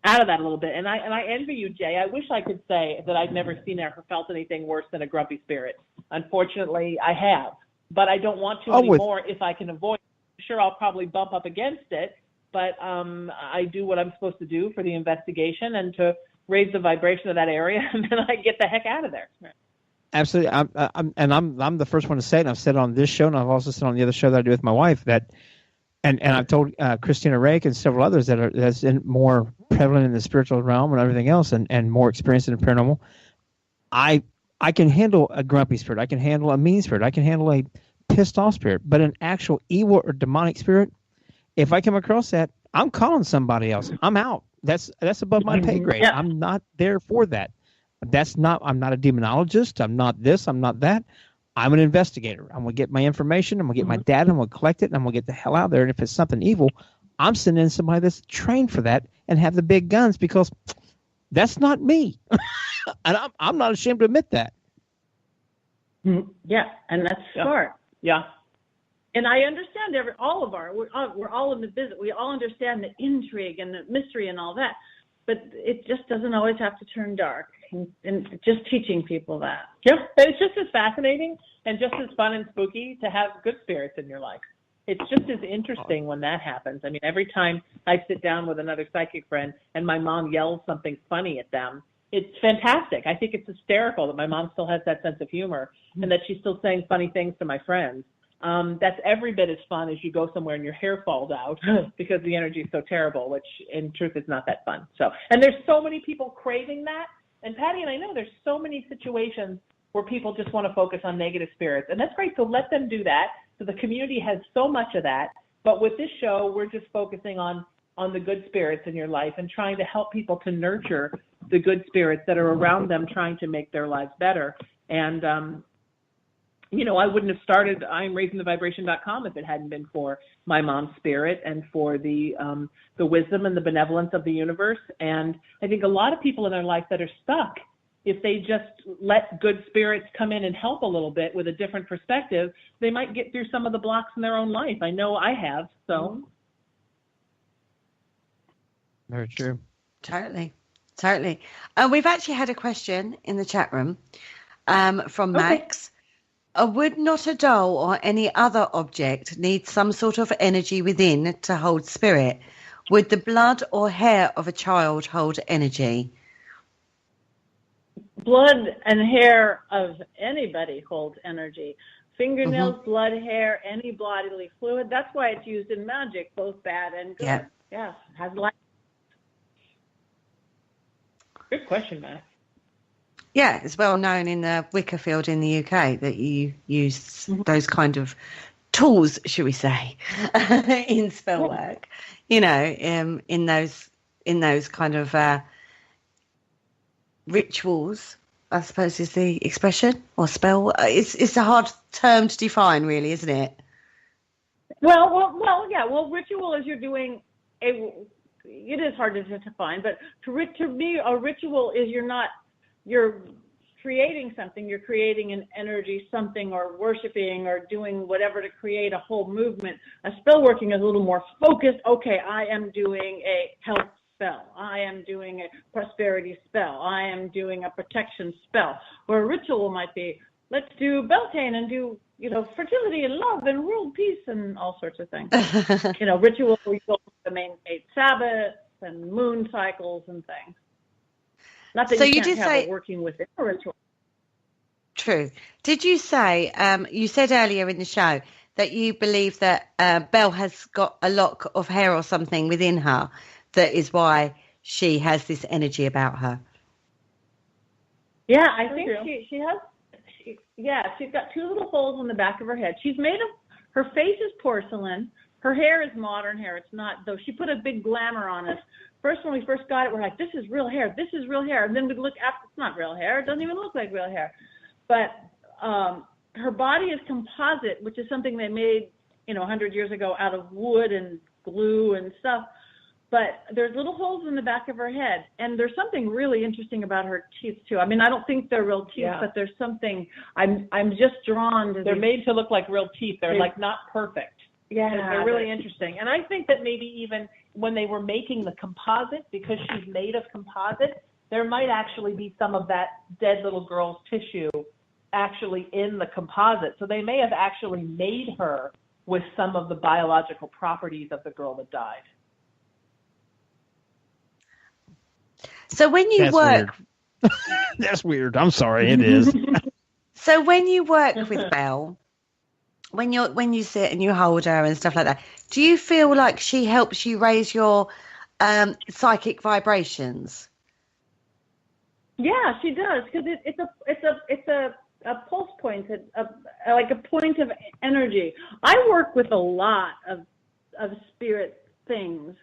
out of that a little bit. And I envy you, Jay. I wish I could say that I've never seen or felt anything worse than a grumpy spirit. Unfortunately, I have, but I don't want to anymore if I can avoid it. Sure, I'll probably bump up against it, but I do what I'm supposed to do for the investigation and to raise the vibration of that area, and then I get the heck out of there. Absolutely. I'm the first one to say it, and I've said it on this show, and I've also said it on the other show that I do with my wife, that and I've told Christina Rake and several others that's more prevalent in the spiritual realm and everything else, and more experienced in the paranormal. I can handle a grumpy spirit. I can handle a mean spirit. I can handle a pissed off spirit. But an actual evil or demonic spirit, if I come across that, I'm calling somebody else. I'm out. That's above my pay grade. Yeah. I'm not there for that. I'm not a demonologist. I'm not this. I'm not that. I'm an investigator. I'm going to get my information. I'm going to get my data. I'm going to collect it, and I'm going to get the hell out of there. And if it's something evil, I'm sending in somebody that's trained for that and have the big guns, because that's not me. And I'm not ashamed to admit that. Yeah, and that's smart. Yeah. And I understand we're all in the business. We all understand the intrigue and the mystery and all that, but it just doesn't always have to turn dark. And just teaching people that. Yep, it's just as fascinating and just as fun and spooky to have good spirits in your life. It's just as interesting when that happens. I mean, every time I sit down with another psychic friend and my mom yells something funny at them, it's fantastic. I think it's hysterical that my mom still has that sense of humor and that she's still saying funny things to my friends. That's every bit as fun as you go somewhere and your hair falls out because the energy is so terrible, which in truth is not that fun. So, and there's so many people craving that. And Patti and I know there's so many situations where people just want to focus on negative spirits, and that's great. So let them do that. So the community has so much of that. But with this show, we're just focusing on the good spirits in your life and trying to help people to nurture the good spirits that are around them, trying to make their lives better. And I wouldn't have started I'mRaisingTheVibration.com if it hadn't been for my mom's spirit and for the wisdom and the benevolence of the universe. And I think a lot of people in their life that are stuck, if they just let good spirits come in and help a little bit with a different perspective, they might get through some of the blocks in their own life. I know I have. So. Very true. Totally. We've actually had a question in the chat room from Max. Would not a doll or any other object need some sort of energy within to hold spirit? Would the blood or hair of a child hold energy? Blood and hair of anybody holds energy. Fingernails, blood, hair, any bodily fluid. That's why it's used in magic, both bad and good. Yeah, has life. Good question, Matt. Yeah, it's well known in the Wicca field in the UK that you use those kind of tools, should we say, in spell work. In those kind of rituals, I suppose is the expression, or spell. It's a hard term to define, really, isn't it? Well, ritual is you're doing it is hard to define, but to me, a ritual is you're creating something, you're creating an energy, something, or worshiping or doing whatever to create a whole movement. A spell working is a little more focused. Okay, I am doing a health spell. I am doing a prosperity spell. I am doing a protection spell. Where a ritual might be, let's do Beltane and do, fertility and love and world peace and all sorts of things. Ritual, we go to the main 8 Sabbaths and moon cycles and things. Not that you can't have it working within a ritual. True. Did you say, you said earlier in the show that you believe that Belle has got a lock of hair or something within her that is why she has this energy about her? Yeah, I think she has. She's got 2 little holes on the back of her head. She's made of, her face is porcelain. Her hair is modern hair. It's not, though. She put a big glamour on us. First, when we first got it, we're like, this is real hair. This is real hair. And then we look after, it's not real hair. It doesn't even look like real hair. But her body is composite, which is something they made, 100 years ago out of wood and glue and stuff. But there's little holes in the back of her head. And there's something really interesting about her teeth, too. I mean, I don't think they're real teeth, but there's something, I'm just drawn to. They're made to look like real teeth. They're like not perfect. They're really interesting. And I think that maybe even when they were making the composite, because she's made of composite, there might actually be some of that dead little girl's tissue actually in the composite. So they may have actually made her with some of the biological properties of the girl that died. So when you work... Weird. That's weird. I'm sorry, it is. So when you work with Belle, when you sit and you hold her and stuff like that, do you feel like she helps you raise your psychic vibrations? Yeah, she does, because it's a pulse point, like a point of energy. I work with a lot of spirit things.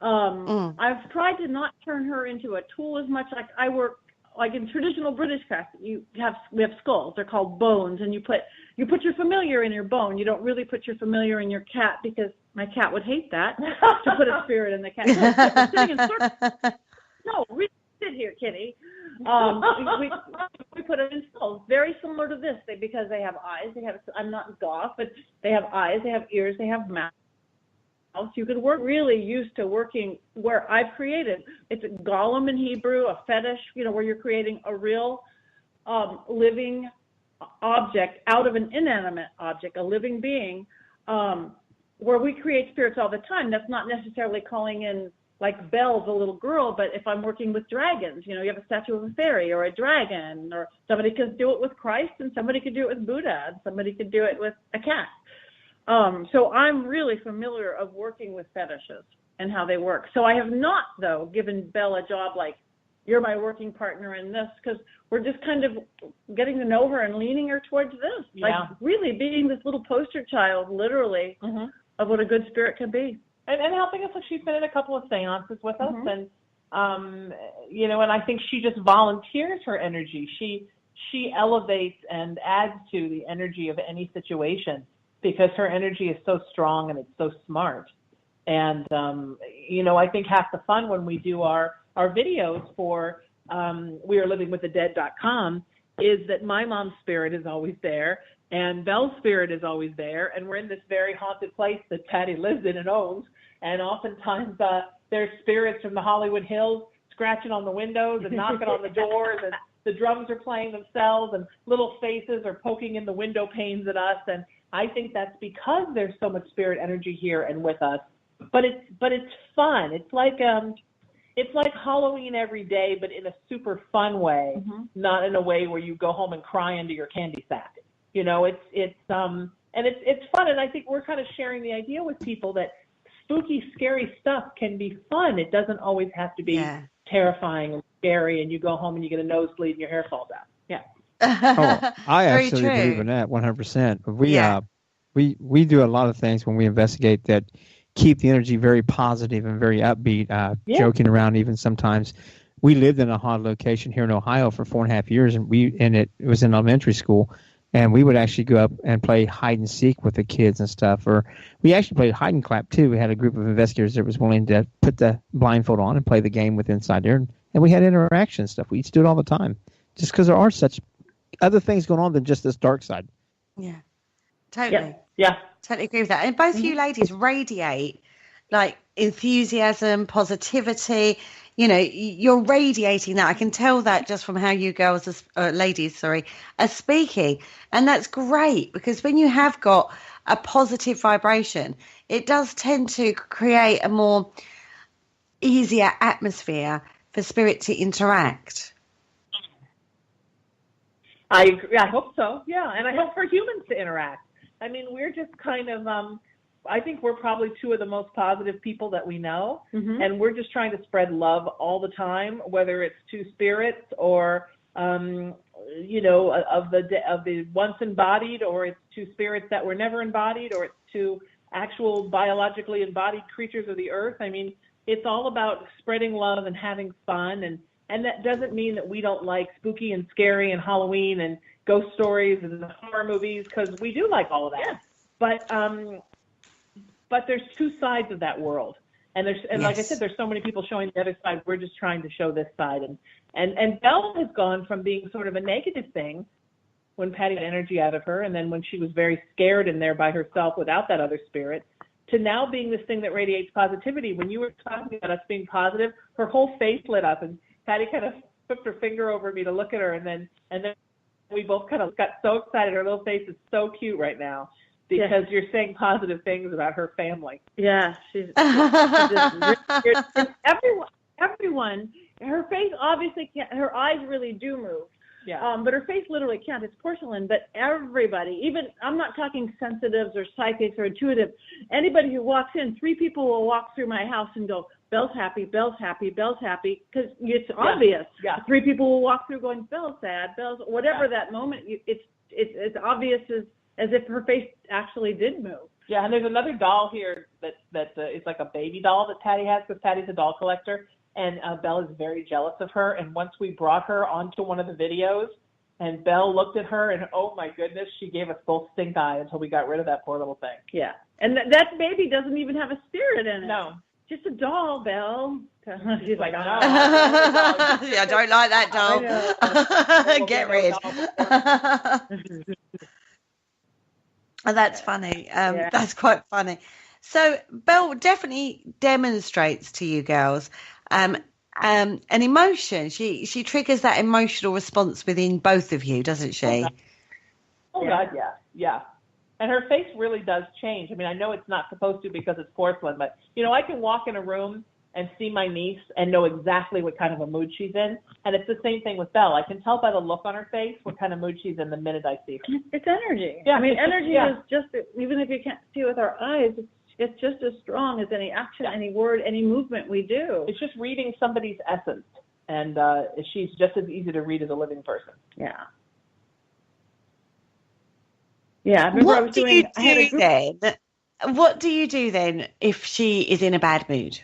I've tried to not turn her into a tool as much. Like I work, like in traditional British craft, we have skulls. They're called bones, and you put your familiar in your bone. You don't really put your familiar in your cat, because my cat would hate that, to put a spirit in the cat. No, sitting in circles. No, really sit here, kitty. We put them in skulls, very similar to this, because they have eyes. I'm not goth, but they have eyes, they have ears, they have mouths. You could work really used to working where I've created. It's a golem in Hebrew, a fetish, where you're creating a real living object out of an inanimate object, a living being, where we create spirits all the time. That's not necessarily calling in like Belle's a little girl, but if I'm working with dragons, you have a statue of a fairy or a dragon, or somebody could do it with Christ, and somebody could do it with Buddha, and somebody could do it with a cat. So I'm really familiar of working with fetishes and how they work. So I have not, though, given Belle a job like, you're my working partner in this, because we're just kind of getting to know her and leaning her towards this. Yeah. Like really being this little poster child, literally, of what a good spirit can be. And helping us. Like she's been in a couple of seances with us, and and I think she just volunteers her energy. She elevates and adds to the energy of any situation, because her energy is so strong and it's so smart. And I think half the fun when we do our videos for wearelivingwiththedead.com is that my mom's spirit is always there, and Belle's spirit is always there, and we're in this very haunted place that Patti lives in and owns, and oftentimes there's spirits from the Hollywood Hills scratching on the windows and knocking on the doors, and the drums are playing themselves, and little faces are poking in the window panes at us, and I think that's because there's so much spirit energy here and with us. But it's fun. It's like Halloween every day, but in a super fun way, not in a way where you go home and cry into your candy sack. It's fun, and I think we're kind of sharing the idea with people that spooky, scary stuff can be fun. It doesn't always have to be terrifying and scary, and you go home and you get a nosebleed and your hair falls out. Yeah. I absolutely believe in that 100%. We do a lot of things when we investigate that keep the energy very positive and very upbeat, joking around even sometimes. We lived in a haunted location here in Ohio for 4.5 years, and it was in elementary school, and we would actually go up and play hide and seek with the kids and stuff. Or we actually played hide and clap too. We had a group of investigators that was willing to put the blindfold on and play the game with inside there, and we had interaction stuff. We used to do it all the time, just because there are such other things going on than just this dark side. Yeah, totally. Yeah. Totally agree with that. And both you ladies radiate like enthusiasm, positivity. You're radiating that. I can tell that just from how you girls, ladies, are speaking. And that's great, because when you have got a positive vibration, it does tend to create a more easier atmosphere for spirit to interact. I agree. I hope so. Yeah. And I hope for humans to interact. I mean, we're just kind of, I think we're probably two of the most positive people that we know. And we're just trying to spread love all the time, whether it's to spirits or, of the once embodied, or it's to spirits that were never embodied, or it's to actual biologically embodied creatures of the earth. I mean, it's all about spreading love and having fun. And that doesn't mean that we don't like spooky and scary and Halloween and ghost stories and horror movies, because we do like all of that. Yeah. But there's two sides of that world, and like I said, there's so many people showing the other side. We're just trying to show this side, and Belle has gone from being sort of a negative thing when Patti got energy out of her, and then when she was very scared in there by herself without that other spirit, to now being this thing that radiates positivity. When you were talking about us being positive, her whole face lit up, and Patti kind of flipped her finger over me to look at her, and then we both kind of got so excited. Her little face is so cute right now because you're saying positive things about her family. Yeah, she's just everyone. Her face obviously can't. Her eyes really do move. Yeah. But her face literally can't. It's porcelain. But everybody, even I'm not talking sensitives or psychics or intuitive. Anybody who walks in, 3 people will walk through my house and go, "Belle's happy, Belle's happy, Belle's happy," because it's obvious. Yeah. 3 people will walk through going, "Belle's sad, Belle's," whatever that moment. It's obvious as if her face actually did move. Yeah, and there's another doll here that is like a baby doll that Patti has, because Patti's a doll collector. And Belle is very jealous of her. And once we brought her onto one of the videos, and Belle looked at her, and oh my goodness, she gave us both stink eye until we got rid of that poor little thing. Yeah, and that baby doesn't even have a spirit in it. No, just a doll, Belle. She's like, no. Yeah, I don't like that doll. Get rid. That's funny. That's quite funny. So Belle definitely demonstrates to you girls an emotion. She triggers that emotional response within both of you, doesn't she? Oh God, yeah. And her face really does change. I mean, I know it's not supposed to because it's porcelain, but I can walk in a room and see my niece and know exactly what kind of a mood she's in. And it's the same thing with Belle. I can tell by the look on her face what kind of mood she's in the minute I see her. It's energy. Yeah, I mean, energy is just, even if you can't see it with our eyes, it's just as strong as any action, any word, any movement we do. It's just reading somebody's essence, and she's just as easy to read as a living person. Yeah. Yeah. I remember What do you do then if she is in a bad mood?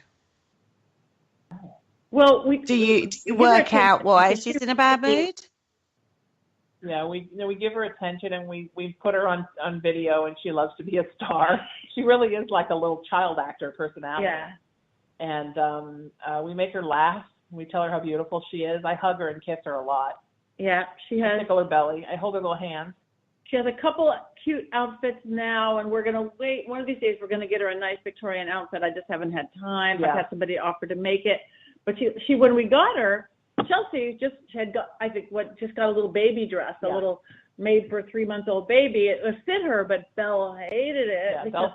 Well, do you work out why she's in a bad mood? Yeah, we give her attention, and we put her on video, and she loves to be a star. She really is like a little child actor personality. Yeah. And we make her laugh. We tell her how beautiful she is. I hug her and kiss her a lot. Yeah, I tickle her belly. I hold her little hand. She has a couple cute outfits now, and we're gonna wait. One of these days, we're gonna get her a nice Victorian outfit. I just haven't had time. Yeah. I've had somebody offer to make it, but she when we got her, Chelsea just got a little baby dress, a little made for 3-month-old baby. It fit her, but Belle hated it. Yeah, Belle's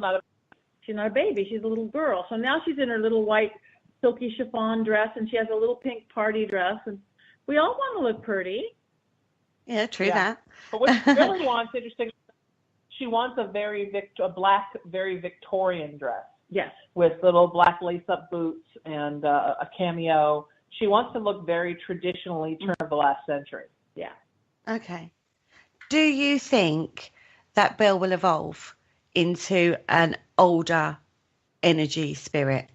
she's not a baby. She's a little girl. So now she's in her little white silky chiffon dress, and she has a little pink party dress, and we all want to look pretty. Yeah, true that. But what she really wants, interesting, she wants a black, very Victorian dress. Yes. With little black lace-up boots and a cameo. She wants to look very traditionally turn of the last century. Yeah. Okay. Do you think that Belle will evolve into an older energy spirit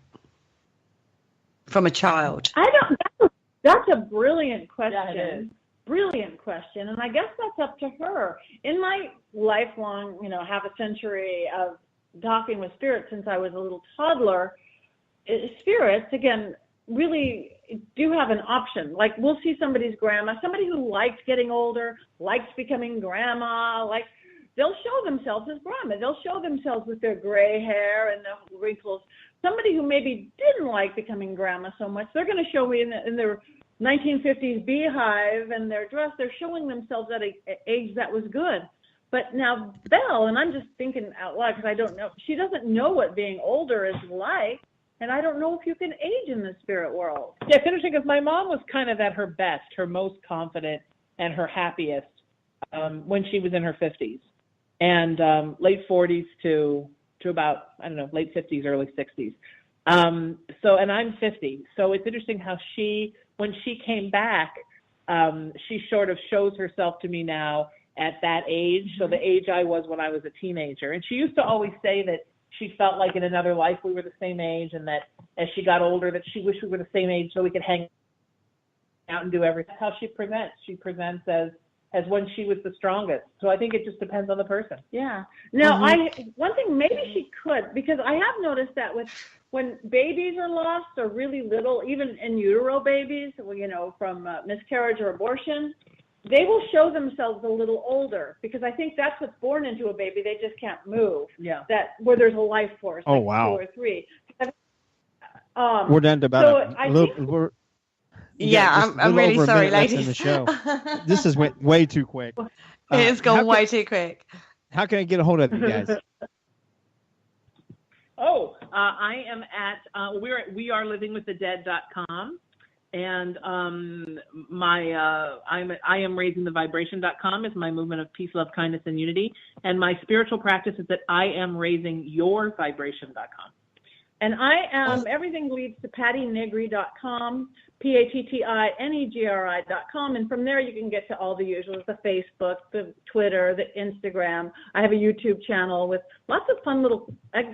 from a child? I don't. That's a brilliant question. Yeah, it is. Brilliant question, and I guess that's up to her. In my lifelong, half a century of talking with spirits since I was a little toddler, spirits again really do have an option. Like we'll see somebody's grandma, somebody who likes getting older, likes becoming grandma, they'll show themselves as grandma. They'll show themselves with their gray hair and the wrinkles. Somebody who maybe didn't like becoming grandma so much, they're going to show me in their 1950s beehive and their dress. They're showing themselves at an age that was good. But now Belle, and I'm just thinking out loud because I don't know, she doesn't know what being older is like. And I don't know if you can age in the spirit world. Yeah, it's interesting because my mom was kind of at her best, her most confident, and her happiest when she was in her 50s. And late 40s to about, late 50s, early 60s. And I'm 50. So it's interesting how when she came back, she sort of shows herself to me now at that age. So the age I was when I was a teenager. And she used to always say that she felt like in another life we were the same age, and that as she got older that she wished we were the same age so we could hang out and do everything. That's how she presents. She presents as when she was the strongest. So I think it just depends on the person. Yeah. Now, one thing maybe she could, because I have noticed that when babies are lost or really little, even in utero babies, from miscarriage or abortion, they will show themselves a little older because I think that's what's born into a baby. They just can't move. Yeah. That where there's a life force. Oh, like wow. 2 or 3. We're down to about so a little. I'm really sorry, ladies. In the show. This is way too quick. It has gone way too quick. How can I get a hold of you guys? I am at wearelivingwiththedead.com, and I am raisingthevibration.com is my movement of peace, love, kindness, and unity, and my spiritual practice is at IamRaisingYourVibration.com. And I am, everything leads to PattiNegri.com, PattiNegri.com. And from there, you can get to all the usuals, the Facebook, the Twitter, the Instagram. I have a YouTube channel with lots of fun little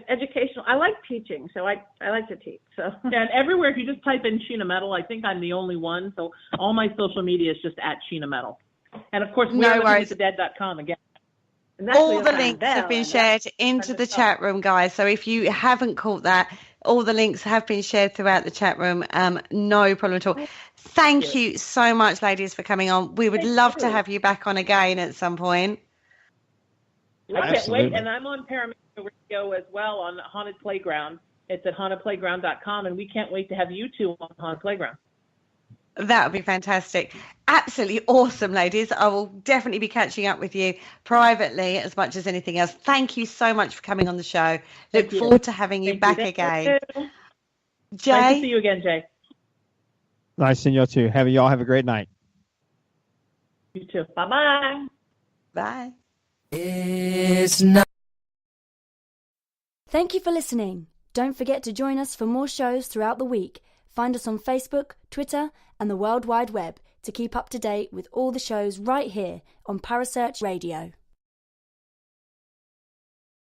educational. I like teaching, so I like to teach. So and everywhere, if you just type in Sheena Metal, I think I'm the only one. So all my social media is just at Sheena Metal. And of course, wearelivingwiththedead.com again. All the links have been shared into the chat room, guys. So if you haven't caught that, all the links have been shared throughout the chat room. No problem at all. Thank you so much, ladies, for coming on. We would love to have you back on again at some point. I can't wait. And I'm on Paramedia Radio as well on Haunted Playground. It's at hauntedplayground.com, and we can't wait to have you two on Haunted Playground. That would be fantastic. Absolutely awesome, ladies. I will definitely be catching up with you privately as much as anything else. Thank you so much for coming on the show. Look forward to having you back again. Jay? Nice to see you again, Jay. Nice seeing you too. Y'all have a great night. You too. Bye-bye. Bye. It's not. Thank you for listening. Don't forget to join us for more shows throughout the week. Find us on Facebook, Twitter, and the World Wide Web to keep up to date with all the shows right here on Parasearch Radio.